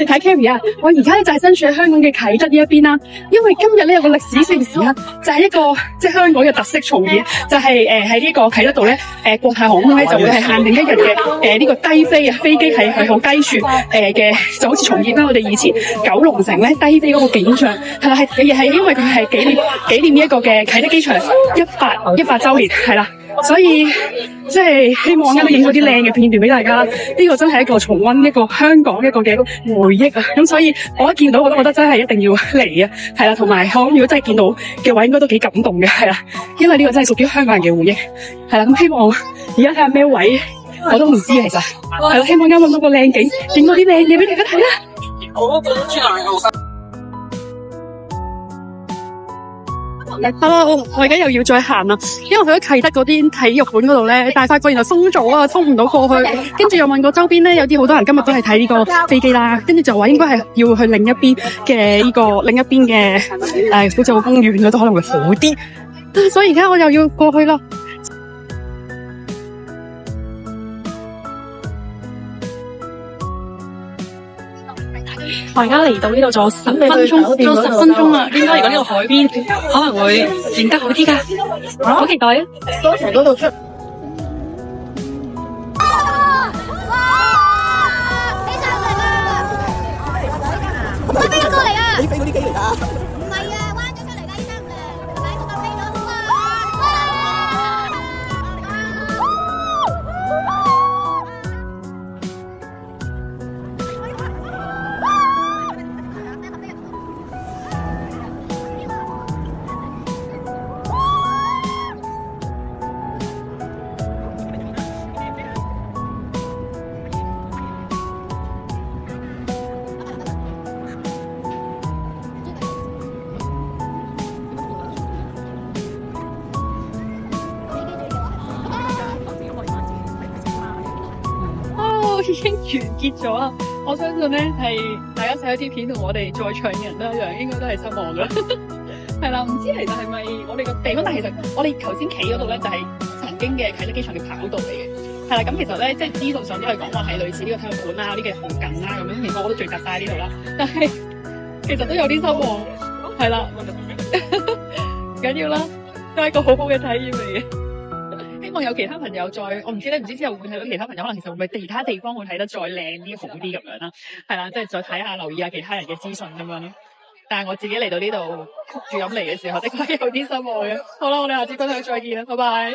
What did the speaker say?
哋睇 Carrie 啊，我而家咧就係身處喺香港嘅啟德呢一邊啦。因為今日咧有個歷史性時刻，就係一個即係香港嘅特色重演，就係喺呢個啟德度咧，國泰航空咧就會係限定一日嘅呢個低飛啊，飛機係好低處嘅，就好似重現翻我哋以前九龍城咧低飛嗰個景象，係啦，係因為佢係紀念呢一個嘅啟德機場100周年，係啦。所以即係希望啱啱影到啲靚嘅片段俾大家，呢個真係一個重溫一個香港一個嘅回憶啊！咁所以我一見到我都覺得真係一定要嚟啊，係啦，同埋我如果真係見到嘅話，應該都幾感動嘅，係啦，因為呢個真係屬於香港人嘅回憶，係啦。咁希望而家睇下咩位我都唔知其實，係啦，希望啱啱搵到個靚景，影到啲靚嘢俾大家睇啦。Hello， 我而家又要再行啦，因為去咗啟德嗰邊體育館嗰度咧，但係發覺原來封咗啊，通唔到過去。跟住又問過周邊咧，有啲好多人今日都係睇呢個飛機啦，跟住就話應該係要去另一邊嘅好似個公園嗰度可能會好啲，所以而家我又要過去啦。我而家嚟到呢度仲有10分鐘啦，應該嚟到呢個海邊可能會影得好啲噶，好期待啊！多從嗰度出。我飛咗過嚟啊！你飛嗰啲機嚟㗎？唔係啊，彎咗出嚟㗎，依家唔係，係咪？我飛咗啊！已經完結咗啊！我相信咧係大家睇咗啲片同我哋在場嘅人都一樣，應該都係失望噶。係啦，唔知其實係咪我哋個地方？但係其實我哋頭先企嗰度咧就係曾經嘅啟德機場嘅跑道嚟嘅。係啦，咁其實咧即係資訊上都係講話係類似呢個體育館啦，呢個附近啦咁樣。其實我都聚集晒喺呢度啦，但係其實都有啲失望。係啦，唔緊要啦，都係一個好好嘅體驗嚟嘅。希望有其他朋友我唔知之後會睇到其他朋友，可能其實會唔會其他地方會睇得再靚啲、好啲咁樣啦。係啦，即係再睇下、留意下其他人嘅資訊咁樣咯。但係我自己嚟到呢度焗住飲嚟嘅時候，的確有啲失望嘅。好啦，我哋下次分享再見啦，拜拜。